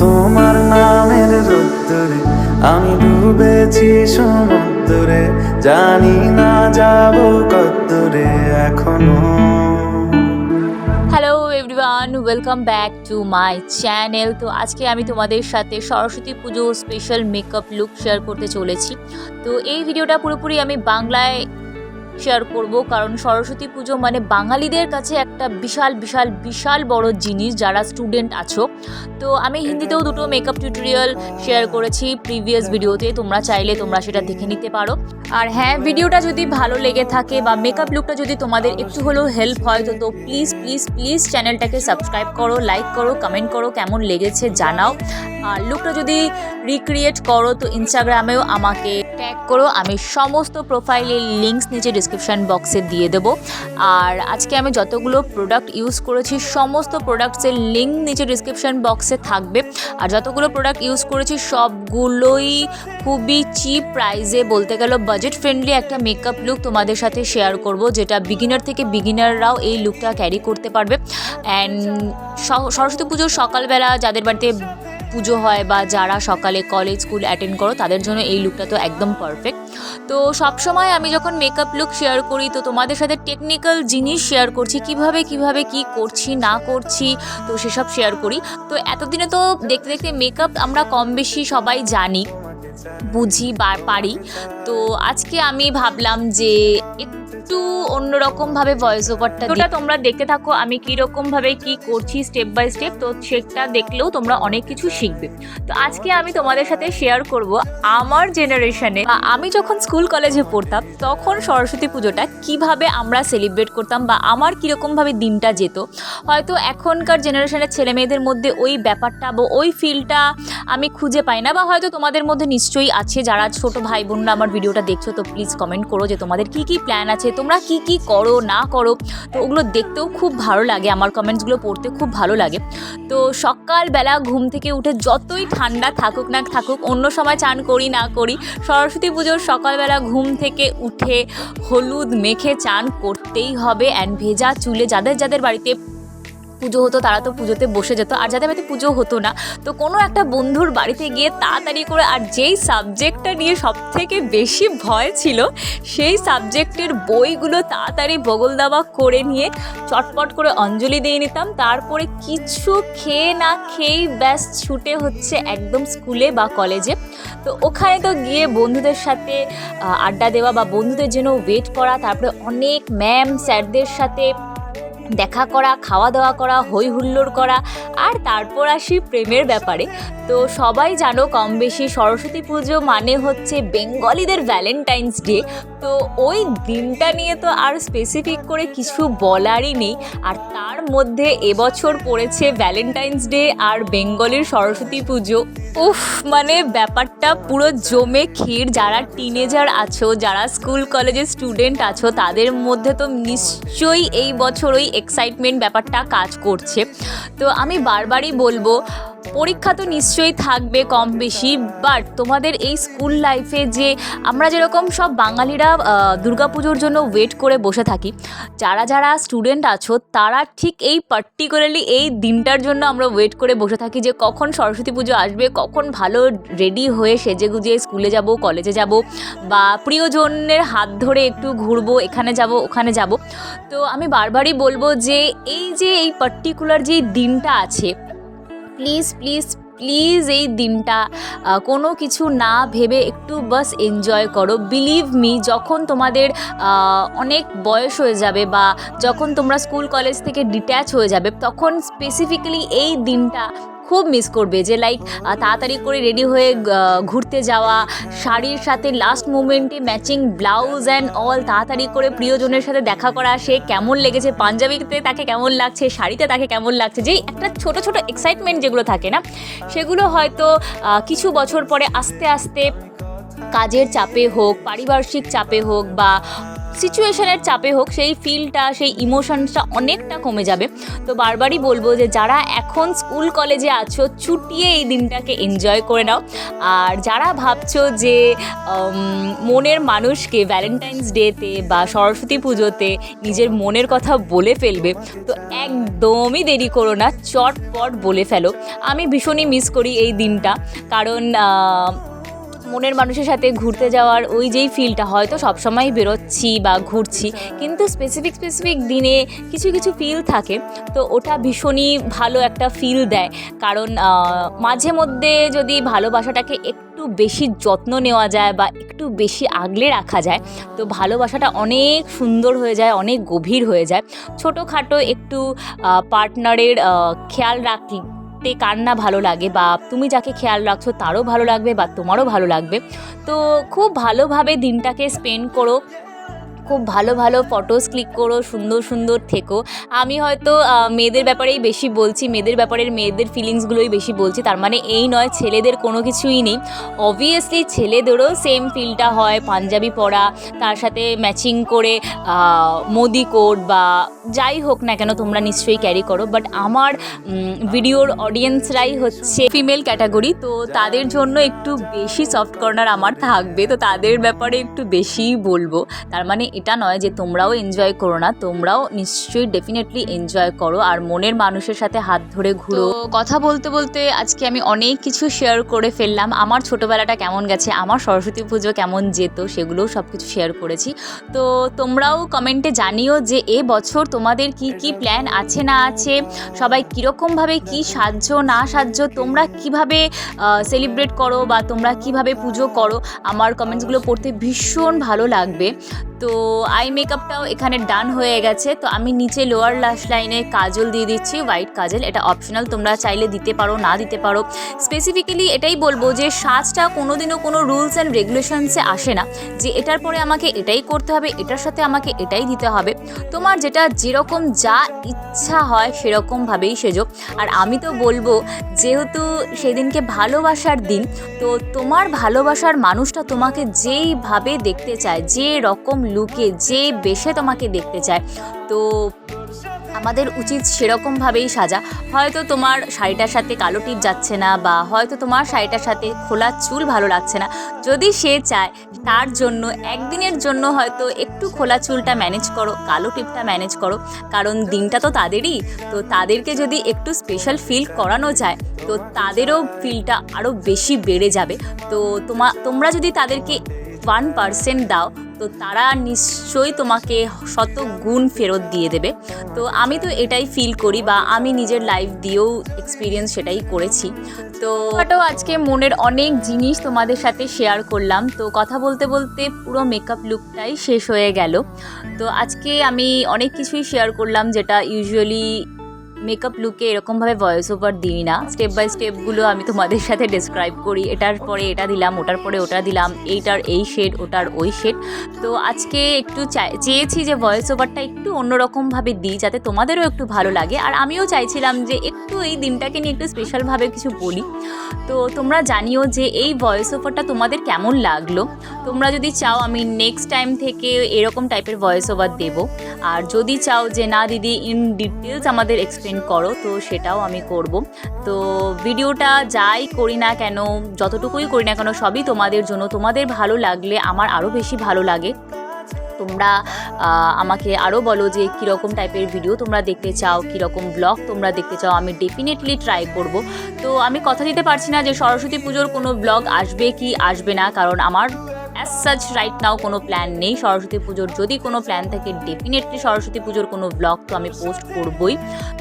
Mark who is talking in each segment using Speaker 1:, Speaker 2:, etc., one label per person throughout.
Speaker 1: তোমার নামের রোদ্দুরে আমি ডুবেছি সমুদ্রে, জানি না যাব কতদূরে এখনো।
Speaker 2: Hello everyone, welcome back to my channel. তো আজকে আমি তোমাদের সাথে সরস্বতী পুজো স্পেশাল মেকআপ লুক শেয়ার করতে চলেছি। তো এই ভিডিওটা পুরোপুরি আমি বাংলায় শেয়ার করব, কারণ সরস্বতী পুজো মানে বাঙালিদের কাছে একটা বিশাল বিশাল বিশাল বড় জিনিস যারা স্টুডেন্ট আছো। তো আমি হিন্দিতেও দুটো মেকআপ টিউটোরিয়াল শেয়ার করেছি প্রিভিয়াস ভিডিওতে, তোমরা চাইলে তোমরা সেটা দেখে নিতে পারো। আর হ্যাঁ, ভিডিওটা যদি ভালো লেগে থাকে বা মেকআপ লুকটা যদি তোমাদের একটু হলেও হেল্প হয় তো প্লিজ প্লিজ প্লিজ চ্যানেলটাকে সাবস্ক্রাইব করো, লাইক করো, কমেন্ট করো, কেমন লেগেছে জানাও। আর লুকটা যদি রিক্রিয়েট করো তো ইনস্টাগ্রামেও আমাকে ট্যাগ করো, আমি সমস্ত প্রোফাইলের লিঙ্কস নিচে ডিসক্রিপশান বক্সে দিয়ে দেবো। আর আজকে আমি যতগুলো প্রোডাক্ট ইউজ করেছি সমস্ত প্রোডাক্টসের লিঙ্ক নিচে ডিসক্রিপশান বক্সে থাকবে। আর যতগুলো প্রোডাক্ট ইউজ করেছি সবগুলোই খুবই চিপ প্রাইসে, বলতে গেল বাজেট ফ্রেন্ডলি একটা মেকআপ লুক তোমাদের সাথে শেয়ার করব, যেটা বিগিনার থেকে বিগিনাররাও এই লুকটা ক্যারি করতে পারবে। অ্যান্ড সরস্বতী পুজোর সকালবেলা যাদের বাড়িতে পুজো হয় বা যারা সকালে কলেজ স্কুল অ্যাটেন্ড করো তাদের জন্য এই লুকটা তো একদম পারফেক্ট। তো সবসময় আমি যখন মেকআপ লুক শেয়ার করি তো তোমাদের সাথে টেকনিক্যাল জিনিস শেয়ার করছি, কিভাবে কি করছি না করছি, তো সেসব শেয়ার করি। তো এতদিনে তো দেখতে দেখতে মেকআপ আমরা কম বেশি সবাই জানি, বুঝি বা পারি। তো আজকে আমি ভাবলাম যে একটু অন্যরকমভাবে ভয়েস ওভারটা ওটা তোমরা দেখতে থাকো, আমি কীরকমভাবে কি করছি স্টেপ বাই স্টেপ, তো সেটা দেখলেও তোমরা অনেক কিছু শিখবে। তো আজকে আমি তোমাদের সাথে শেয়ার করব আমার জেনারেশনে, আমি যখন স্কুল কলেজে পড়তাম তখন সরস্বতী পুজোটা কিভাবে আমরা সেলিব্রেট করতাম বা আমার কীরকমভাবে দিনটা যেত। হয়তো এখনকার জেনারেশনের ছেলে মেয়েদের মধ্যে ওই ব্যাপারটা বা ওই ফিলটা আমি খুঁজে পাই না, বা হয়তো তোমাদের মধ্যে নিশ্চয়ই আছে। যারা ছোটো ভাই বোনরা আমার ভিডিওটা দেখছো তো প্লিজ কমেন্ট করো যে তোমাদের কি কি প্ল্যান আছে, তোমরা কি কি করো না করো। তো ওগুলো দেখতেও খুব ভালো লাগে, আমার কমেন্টসগুলো পড়তে খুব ভালো লাগে। তো সকালবেলা ঘুম থেকে উঠে যতই ঠান্ডা থাকুক না থাকুক, অন্য সময় চান করি না করি, সরস্বতী পুজোর সকালবেলা ঘুম থেকে উঠে হলুদ মেখে চান করতেই হবে। অ্যান্ড ভেজা চুলে যাদের যাদের বাড়িতে পুজো হতো তারা তো পুজোতে বসে যেত, আর যাদের বাড়িতে পুজো হতো না তো কোনো একটা বন্ধুর বাড়িতে গিয়ে তাড়াতাড়ি করে, আর যেই সাবজেক্টটা নিয়ে সবথেকে বেশি ভয় ছিল সেই সাবজেক্টের বইগুলো তাড়াতাড়ি বগল দাবা করে নিয়ে চটপট করে অঞ্জলি দিয়ে নিতাম। তারপরে কিছু খেয়ে না খেয়েই ব্যাস ছুটে হচ্ছে একদম স্কুলে বা কলেজে। তো ওখানে তো গিয়ে বন্ধুদের সাথে আড্ডা দেওয়া বা বন্ধুদের জন্য ওয়েট করা, তারপরে অনেক ম্যাম স্যারদের সাথে দেখা করা, খাওয়া দাওয়া করা, হই হুল্লোড় করা। আর তারপর আসি প্রেমের ব্যাপারে। তো সবাই জানো কম বেশি সরস্বতী পুজো মানে হচ্ছে বেঙ্গলিদের ভ্যালেন্টাইন্স ডে। তো ওই দিনটা নিয়ে তো আর স্পেসিফিক করে কিছু বলারই নেই। আর তার মধ্যে এবছর পড়েছে ভ্যালেন্টাইন্স ডে আর বেঙ্গলির সরস্বতী পুজো। উফ, মানে ব্যাপারটা পুরো জমে ক্ষীর। যারা টিনেজার আছো, যারা স্কুল কলেজের স্টুডেন্ট আছো তাদের মধ্যে তো নিশ্চয়ই এই বছর ওই এক্সাইটমেন্ট ব্যাপারটা কাজ করছে। তো আমি বারবারই বলবো, পরীক্ষা তো নিশ্চয়ই থাকবে কম বেশি, বাট তোমাদের এই স্কুল লাইফে যে আমরা যেরকম সব বাঙালিরা দুর্গাপুজোর জন্য ওয়েট করে বসে থাকি, যারা যারা স্টুডেন্ট আছো তারা ঠিক এই পার্টিকুলারলি এই দিনটার জন্য আমরা ওয়েট করে বসে থাকি যে কখন সরস্বতী পুজো আসবে, কখন ভালো রেডি হয়ে সেজে গুজে স্কুলে যাব, কলেজে যাব, বা প্রিয়জনের হাত ধরে একটু ঘুরবো, এখানে যাব ওখানে যাব। তো আমি বারবারই বলবো যে এই পার্টিকুলার যে দিনটা আছে, প্লিজ প্লিজ প্লিজ এই দিনটা কোনো কিছু না ভেবে একটু বাস এনজয় করো। বিলিভ মি, যখন তোমাদের অনেক বয়স হয়ে যাবে বা যখন তোমরা স্কুল কলেজ থেকে ডিট্যাচ হয়ে যাবে তখন স্পেসিফিক্যালি এই দিনটা খুব মিস করবে। যে লাইক তাড়াতাড়ি করে রেডি হয়ে ঘুরতে যাওয়া, শাড়ির সাথে লাস্ট মোমেন্টে ম্যাচিং ব্লাউজ অ্যান্ড অল, তাড়াতাড়ি করে প্রিয়জনের সাথে দেখা করা, সে কেমন লেগেছে, পাঞ্জাবিতে তাকে কেমন লাগছে, শাড়িতে তাকে কেমন লাগছে, যেই একটা ছোট ছোট এক্সাইটমেন্ট যেগুলো থাকে না, সেগুলো হয়তো কিছু বছর পরে আস্তে আস্তে কাজের চাপে হোক, পারিপার্শ্বিক চাপে হোক বা সিচুয়েশনের চাপে হোক, সেই ফিলটা, সেই ইমোশনসটা অনেকটা কমে যাবে। তো বারবারই বলবো যে যারা এখন স্কুল কলেজে আছো, চুটিয়ে এই দিনটাকে এনজয় করে নাও। আর যারা ভাবছো যে মনের মানুষকে ভ্যালেন্টাইন্স ডেতে বা সরস্বতী পুজোতে নিজের মনের কথা বলে ফেলবে, তো একদমই দেরি করো না, চটপট বলে ফেলো। আমি ভীষণই মিস করি এই দিনটা, কারণ মনের মানুষের সাথে ঘুরতে যাওয়ার ওই যেই ফিলটা, হয়তো সবসময় বেরোচ্ছি বা ঘুরছি, কিন্তু স্পেসিফিক দিনে কিছু কিছু ফিল থাকে, তো ওটা ভীষণই ভালো একটা ফিল দেয়। কারণ মাঝে মধ্যে যদি ভালোবাসাটাকে একটু বেশি যত্ন নেওয়া যায় বা একটু বেশি আগলে রাখা যায়, তো ভালোবাসাটা অনেক সুন্দর হয়ে যায়, অনেক গভীর হয়ে যায়। ছোটোখাটো একটু পার্টনারের খেয়াল রাখি, কার না ভালো লাগে, বা তুমি যাকে খেয়াল রাখছো তারও ভালো লাগবে বা তোমারও ভালো লাগবে। তো খুব ভালোভাবে দিনটাকে স্পেন্ড করো, খুব ভালো ভালো ফটোস ক্লিক করো, সুন্দর সুন্দর থেকো। আমি হয়তো মেয়েদের ব্যাপারেই বেশি বলছি, মেয়েদের ফিলিংসগুলোই বেশি বলছি, তার মানে এই নয় ছেলেদের কোনো কিছুই নেই। অবভিয়াসলি ছেলেদেরও সেম ফিলটা হয়, পাঞ্জাবি পরা, তার সাথে ম্যাচিং করে মোদি কোট বা যাই হোক না কেন তোমরা নিশ্চয়ই ক্যারি করো। বাট আমার ভিডিওর অডিয়েন্সরাই হচ্ছে ফিমেল ক্যাটাগরি, তো তাদের জন্য একটু বেশি সফট কর্নার আমার থাকবে, তো তাদের ব্যাপারে একটু বেশিই বলবো। তার মানে এটা নয় যে তোমরাও এনজয় করো না, তোমরাও নিশ্চয়ই ডেফিনেটলি এনজয় করো, আর মনের মানুষের সাথে হাত ধরে ঘুরো। কথা বলতে বলতে আজকে আমি অনেক কিছু শেয়ার করে ফেললাম। আমার ছোটোবেলাটা কেমন গেছে, আমার সরস্বতী পুজো কেমন যেত, সেগুলোও সব কিছু শেয়ার করেছি। তো তোমরাও কমেন্টে জানিও যে এ বছর তোমাদের কি কি প্ল্যান আছে না আছে, সবাই কীরকমভাবে কি সাজছো না সাজছো, তোমরা কিভাবে সেলিব্রেট করো বা তোমরা কিভাবে পুজো করো। আমার কমেন্টসগুলো পড়তে ভীষণ ভালো লাগবে। তো আই মেকআপটাও এখানে ডান হয়ে গেছে। তো আমি নিচে লোয়ার লাশ লাইনে কাজল দিয়ে দিচ্ছি, হোয়াইট কাজল, এটা অপশনাল, তোমরা চাইলে দিতে পারো না দিতে পারো। স্পেসিফিক্যালি এটাই বলবো যে সাজটা কোনোদিনও কোনো রুলস অ্যান্ড রেগুলেশনসে আসে না যে এটার পরে আমাকে এটাই করতে হবে, এটার সাথে আমাকে এটাই দিতে হবে। তোমার যেটা যেরকম যা ইচ্ছা হয় সেরকমভাবেই সেজো। আর আমি তো বলবো, যেহেতু সেদিনকে ভালোবাসার দিন, তো তোমার ভালোবাসার মানুষটা তোমাকে যেইভাবে দেখতে চায়, যে রকম লুকে, যে বেশে তোমাকে দেখতে চায়, তো আমাদের উচিত সেরকমভাবেই সাজা। হয়তো তোমার শাড়িটার সাথে কালো টিপ যাচ্ছে না, বা হয়তো তোমার শাড়িটার সাথে খোলা চুল ভালো লাগছে না, যদি সে চায় তার জন্য একদিনের জন্য হয়তো একটু খোলা চুলটা ম্যানেজ করো, কালো টিপটা ম্যানেজ করো, কারণ দিনটা তো তাদেরই। তো তাদেরকে যদি একটু স্পেশাল ফিল করানো যায়, তো তাদেরও ফিলটা আরও বেশি বেড়ে যাবে। তো তোমরা যদি তাদেরকে 1% দাও, তো তারা নিশ্চয়ই তোমাকে শত গুণ ফেরত দিয়ে দেবে। তো আমি তো এটাই ফিল করি, বা আমি নিজের লাইফ দিয়েও এক্সপিরিয়েন্স সেটাই করেছি। তো এটাও আজকে মনের অনেক জিনিস তোমাদের সাথে শেয়ার করলাম। তো কথা বলতে বলতে পুরো মেকআপ লুকটাই শেষ হয়ে গেল। তো আজকে আমি অনেক কিছুই শেয়ার করলাম, যেটা ইউজুয়ালি মেকআপ লুকে এরকমভাবে ভয়েস ওভার দিই না। স্টেপ বাই স্টেপগুলো আমি তোমাদের সাথে ডিসক্রাইব করি, এটার পরে এটা দিলাম, ওটার পরে ওটা দিলাম, এইটার এই শেড, ওটার ওই শেড। তো আজকে একটু চেয়েছি যে ভয়েস ওভারটা একটু অন্যরকমভাবে দিই, যাতে তোমাদেরও একটু ভালো লাগে। আর আমিও চাইছিলাম যে একটু এই দিনটাকে নিয়ে একটু স্পেশালভাবে কিছু বলি। তো তোমরা জানিও যে এই ভয়েস ওভারটা তোমাদের কেমন লাগলো। তোমরা যদি চাও আমি নেক্সট টাইম থেকে এরকম টাইপের ভয়েস ওভার দেবো, আর যদি চাও যে না দিদি ইন ডিটেলস আমাদের এক্সপ্লেন করো, তো সেটাও আমি করব। তো ভিডিওটা যাই করি না কেন, যতটুকুই করি না কেন, সবই তোমাদের জন্য। তোমাদের ভালো লাগলে আমার আরও বেশি ভালো লাগে। তোমরা আমাকে আরও বলো যে কীরকম টাইপের ভিডিও তোমরা দেখতে চাও, কীরকম ব্লগ তোমরা দেখতে চাও, আমি ডেফিনেটলি ট্রাই করব। তো আমি কথা দিতে পারছি না যে সরস্বতী পুজোর কোনো ব্লগ আসবে কি আসবে না, কারণ আমার অ্যাজ সাচ রাইট নাও কোনো প্ল্যান নেই। সরস্বতী পুজোর যদি কোনো প্ল্যান থাকে, ডেফিনেটলি সরস্বতী পুজোর কোনো ব্লগ তো আমি পোস্ট করবই।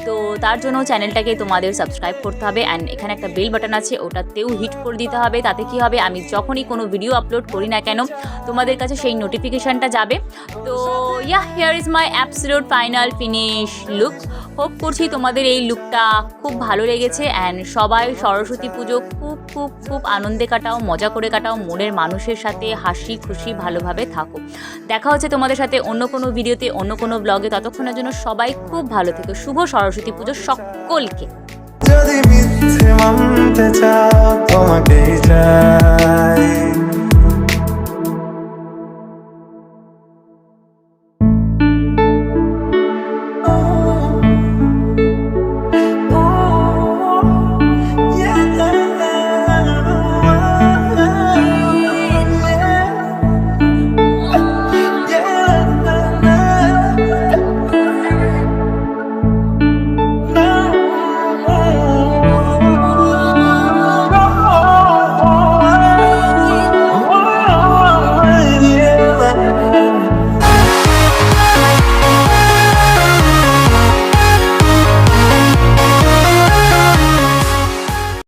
Speaker 2: তো তার জন্য চ্যানেলটাকে তোমাদের সাবস্ক্রাইব করতে হবে, অ্যান্ড এখানে একটা বেল বাটন আছে, ওটাতেও হিট করে দিতে হবে। তাতে কি হবে, আমি যখনই কোনো ভিডিও আপলোড করি না কেন, তোমাদের কাছে সেই নোটিফিকেশানটা যাবে। তো here is my absolute final finish look. Hope করছি তোমাদের এই লুকটা খুব ভালো লেগেছে, অ্যান্ড সবাই সরস্বতী পুজো খুব খুব খুব আনন্দে কাটাও, মজা করে কাটাও, মনের মানুষের সাথে হাসি খুশি ভালোভাবে থাকো। দেখা হচ্ছে তোমাদের সাথে অন্য কোনো ভিডিওতে, অন্য কোনো ব্লগে। ততক্ষণের জন্য সবাই খুব ভালো থেকো। শুভ সরস্বতী পুজো সকলকে।
Speaker 1: যদি মিথ্যে মানতে চাও, তোমাকেই চাই।